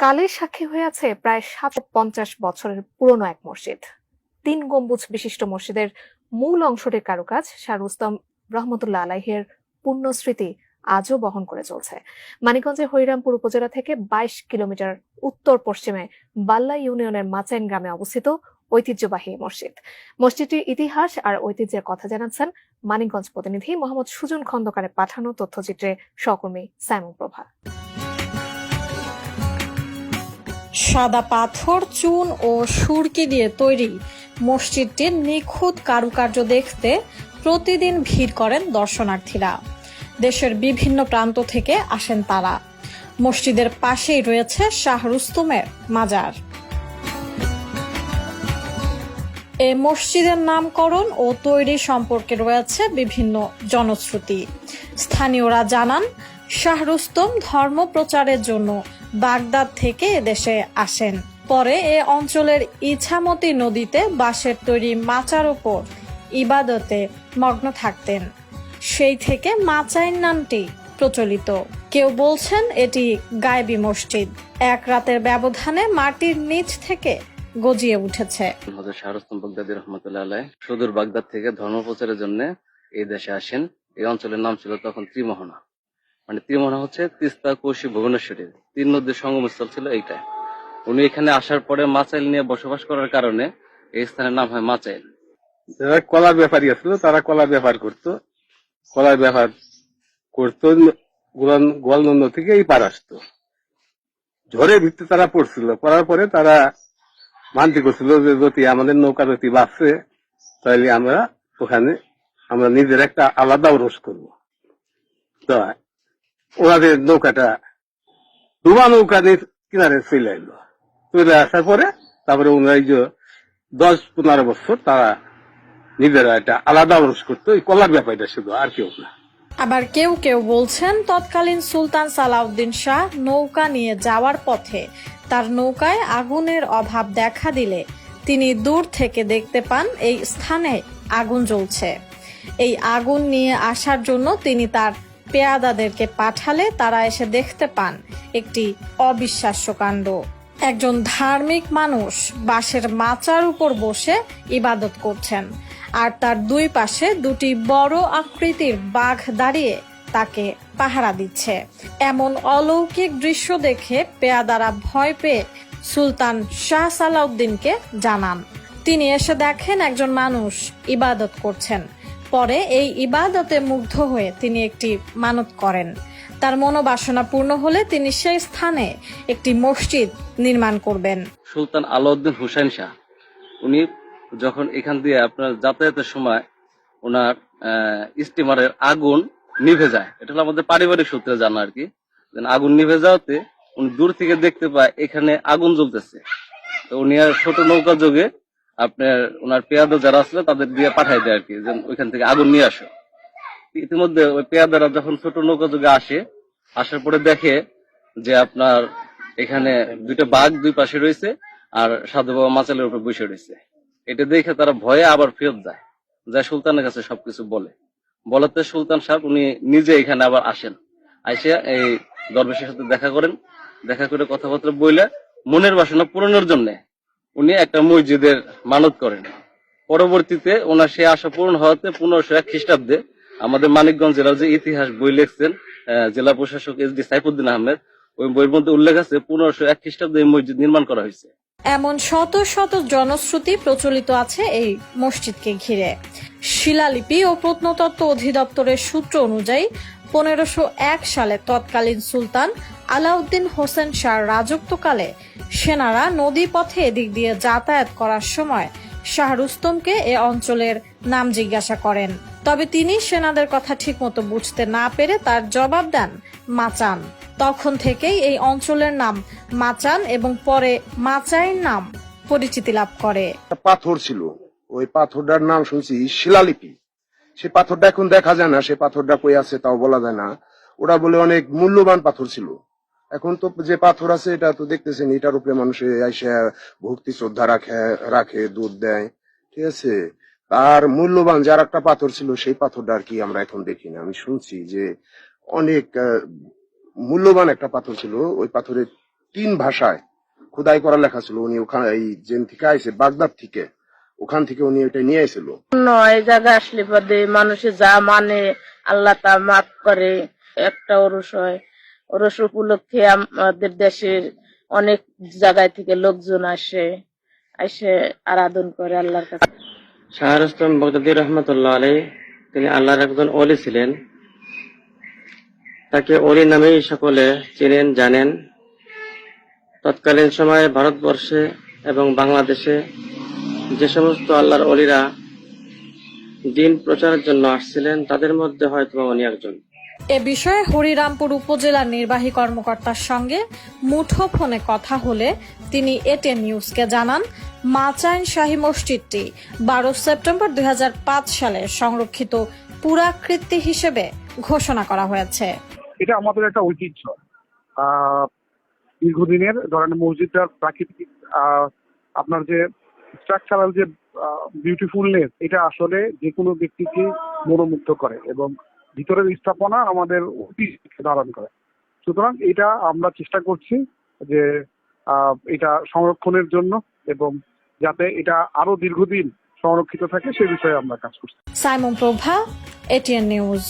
কালের সাক্ষী হয়ে আছে প্রায় ৭৫০ বছরের পুরনো এক মসজিদ। ৩ গম্বুজ বিশিষ্ট মসজিদের মূল অংশটির কারুকাজ শাহ রুস্তম রহমতুল্লাহ আলাইহের পুণ্যস্মৃতি আজও বহন করে চলছে। মানিকগঞ্জের হরিরামপুর উপজেলা থেকে ২২ কিলোমিটার উত্তর পশ্চিমে বাল্লা ইউনিয়নের মাচাইন গ্রামে অবস্থিত ঐতিহ্যবাহী মসজিদ। মসজিদটির ইতিহাস আর ঐতিহ্যের কথা জানাচ্ছেন মানিকগঞ্জ প্রতিনিধি মোহাম্মদ সুজন খন্দকারের পাঠানো তথ্যচিত্রে সহকর্মী সাইমন প্রভা। সাদা পাথর, চুন ও সুরকি দিয়ে তৈরি মসজিদটির নিখুঁত কারুকার্য দেখতে প্রতিদিন ভিড় করেন দর্শনার্থীরা। দেশের বিভিন্ন প্রান্ত থেকে আসেন তারা। মসজিদের পাশেই রয়েছে শাহ রুস্তমের মাজার। এই মসজিদের নামকরণ ও তৈরি সম্পর্কে রয়েছে বিভিন্ন জনশ্রুতি। স্থানীয়রা জানান, শাহ রুস্তম ধর্ম প্রচারের জন্য বাগদাদ থেকে এদেশে আসেন। পরে এ অঞ্চলের ইছামতি নদীতে বাঁশের তৈরি মাচার ওপর ইবাদতে মগ্ন থাকতেন। সেই থেকে মাচাইন নামটি প্রচলিত। কেউ বলছেন এটি গায়েবী মসজিদ, এক রাতের ব্যবধানে মাটির নিচ থেকে গজিয়ে উঠেছে। হযরত শাহ রুস্তম বাগদাদী রহমতুল্লাহ আলাইহ সুদূর বাগদাদ থেকে ধর্ম প্রচারের জন্য এই দেশে আসেন। এই অঞ্চলের নাম ছিল তখন ত্রিমোহনা। মানে ত্রিমোহনা হচ্ছে তিস্তা, কোশি, ভুবনেশ্বরী 3 নদীর সঙ্গমস্থল ছিল এইটা। উনি এখানে আসার পরে মাচাইল নিয়ে বসবাস করার কারণে এই স্থানের নাম হয় মাচাইল। যারা কলার ব্যাপারী ছিল তারা কলার ব্যাপার করতো, গোয়ালনন্দ থেকে এই পার আসতো। ঝড়ের ভিত্তিতে তারা পড়ছিল, পড়ার পরে তারা মানতে করছিল যে যদি আমাদের নৌকা যদি বাঁচছে তাহলে আমরা নিজের একটা আলাদা ওরস করবো। তো ওনাদের নৌকাটা ডুবা নৌকা কিনারে চলে এলো। চলে আসার পরে তারপরে ওনারা 10-15 বছর তারা নিজেরা একটা আলাদা ওরস করতো, এই কলার ব্যাপারটা শুধু, আর কেউ না। আবার কেউ কেউ বলছেন তৎকালীন সুলতান সালাউদ্দিন শাহ নৌকা নিয়ে যাওয়ার পথে তার নৌকায় আগুনের অভাব দেখা দিলে তিনি দূর থেকে দেখতে পান এই স্থানে আগুন জ্বলছে। এই আগুন নিয়ে আসার জন্য তিনি তার পেয়াদাদেরকে পাঠালে তারা এসে দেখতে পান একটি অবিশ্বাস্য কাণ্ড। একজন ধার্মিক মানুষ বাঁশের মাচার উপর বসে ইবাদত করছেন, আর তার দুই পাশে দুটি বড় আকৃতির বাঘ দাঁড়িয়ে তাকে পাহারা দিচ্ছে। এমন অলৌকিক দৃশ্য দেখে পেয়াদারা ভয় পেয়ে সুলতান শাহ সালাউদ্দিনকে জানান। তিনি এসে দেখেন একজন মানুষ ইবাদত করছেন। পরে এই ইবাদতে মুগ্ধ হয়ে তিনি একটি মানত করেন। তার মনোবাসনা পূর্ণ হলে তিনি সেই স্থানে একটি মসজিদ নির্মাণ করবেন। সুলতান আলাউদ্দিন হুসাইন শাহ উনি যখন এখান দিয়ে আপনার যাতায়াতের সময় ওনার স্টিমারের আগুন নিভে যায়, এটা হলো আমাদের পারিবারিক সূত্রে জানা আর কি। আগুন নিভে যাওয়াতে উনি দূর থেকে দেখতে পায় এখানে আগুন জ্বলতেছে। তো উনি আর ছোট নৌকা যোগে আপনার ওনার পেয়াদা যারা আসলে তাদের দিয়ে পাঠাই দেয় আর কি, যে ওইখান থেকে আগুন নিয়ে আসো। ইতিমধ্যে ওই পেয়াদারা যখন ছোট নৌকা যোগে আসার পরে দেখে যে আপনার এখানে দুইটা বাঘ দুই পাশে রয়েছে আর সাধু বাবা মাচালের উপর বসে রয়েছে। এটা দেখে তারা ভয়ে আবার ফেরত যায় সুলতানের কাছে সবকিছু বলাতে সুলতান সাহেব উনি নিজে এখানে আবার আসেন। আইসে এই দরবেশের সাথে দেখা করে কথাবার্তা বলে মনের বাসনা পূরণের জন্য উনি একটা মসজিদের মানত করেন। পরবর্তীতে ওনার সে আশা পূরণ হওয়াতে 1501 খ্রিস্টাব্দে আমাদের মানিকগঞ্জ জেলার যে ইতিহাস বই লিখছেন জেলা প্রশাসক SD সাইফুদ্দিন আহমেদ, ওই বইয়ের মধ্যে উল্লেখ আছে 1501 খ্রিস্টাব্দে এই মসজিদ নির্মাণ করা হয়েছে। এমন শত শত জনশ্রুতি প্রচলিত আছে এই মসজিদকে ঘিরে। শিলালিপি ও প্রত্নতত্ত্ব অধিদপ্তরের সূত্র অনুযায়ী 1501 সালে তৎকালীন সুলতান আলাউদ্দিন হোসেন শাহর রাজত্বকালে সেনারা নদী পথে এদিক দিয়ে যাতায়াত করার সময় শাহ রুস্তমকে এ অঞ্চলের নাম জিজ্ঞাসা করেন। তবে তিনি সেনাদের কথা ঠিকমতো বুঝতে না পেরে তার জবাব দেন মাচান। তখন থেকেই এই অঞ্চলের নাম মাচান এবং পরে মাচাইন নাম পরিচিতি লাভ করে। পাথর ছিল, ওই পাথরটার নাম শুনছি শিলালিপি। সে পাথরটা এখন দেখা যায় না, সে পাথরটা কই আছে তাও বলা যায় না। ওরা বলে অনেক মূল্যবান পাথর ছিল। এখন তো যে পাথর আছে এটা তো দেখতেছেন, এটার উপরে মানুষে এসে ভক্তি শ্রদ্ধা রাখে, দুধ দেয়, ঠিক আছে। তার মূল্যবান যার একটা পাথর ছিল সেই পাথরটা আর কি আমরা এখন দেখি না। আমি শুনছি যে অনেক মূল্যবান একটা পাথর ছিল, ওই পাথরের 3 ভাষায় খোদাই করা লেখা ছিল। উনি ওখানে এই জেন থেকে আইছে, বাগদাদ থেকে, ওখান থেকে উনি ওইটা নিয়ে আইছিল। এই জায়গায় আসলে পদে মানুষে যা মানে আল্লাহ তা মাফ করে। একটা ওরস হয়, ওরস উপলক্ষে আমাদের দেশের অনেক জায়গায় থেকে লোকজন এসে আরাধন করে আল্লাহর কাছে। শাহ রুস্তম বগদাদী রহমতুল্লাহ আলাইহি তিনি আল্লাহর একজন ওলি ছিলেন। তাকে ওলি নামেই সকলে চেনেন জানেন। তৎকালীন সময়ে ভারতবর্ষে এবং বাংলাদেশে যে সমস্ত আল্লাহর ওলিরা দিন প্রচারের জন্য আসছিলেন তাদের মধ্যে হয়তো উনি একজন। এ বিষয়ে হরিরামপুর উপজেলার নির্বাহী কর্মকর্তার সঙ্গে মুঠোফোনে কথা হলে তিনি এটিএন নিউজকে জানান, মাচাইন শাহী মসজিদটি 12 সেপ্টেম্বর 2005 সালে সংরক্ষিত পুরাকীর্তি হিসেবে ঘোষণা করা হয়েছে। এটা আমাদের একটা ঐতিহ্য। দীর্ঘদিনের ধরেন মসজিদটার প্রাকৃতিক আপনার যে স্ট্রাকচারাল যে বিউটিফুলনেস, এটা আসলে যে কোনো ব্যক্তিকে মনোমুগ্ধ করে এবং ভিতরের স্থাপনা আমাদের ঐতিহ্য ধারণ করে। সুতরাং এটা আমরা চেষ্টা করছি যে এটা সংরক্ষণের জন্য এবং যাতে এটা আরো দীর্ঘদিন সংরক্ষিত থাকে সে বিষয়ে আমরা কাজ করছি। সাইমন প্রভা, এটিএন নিউজ।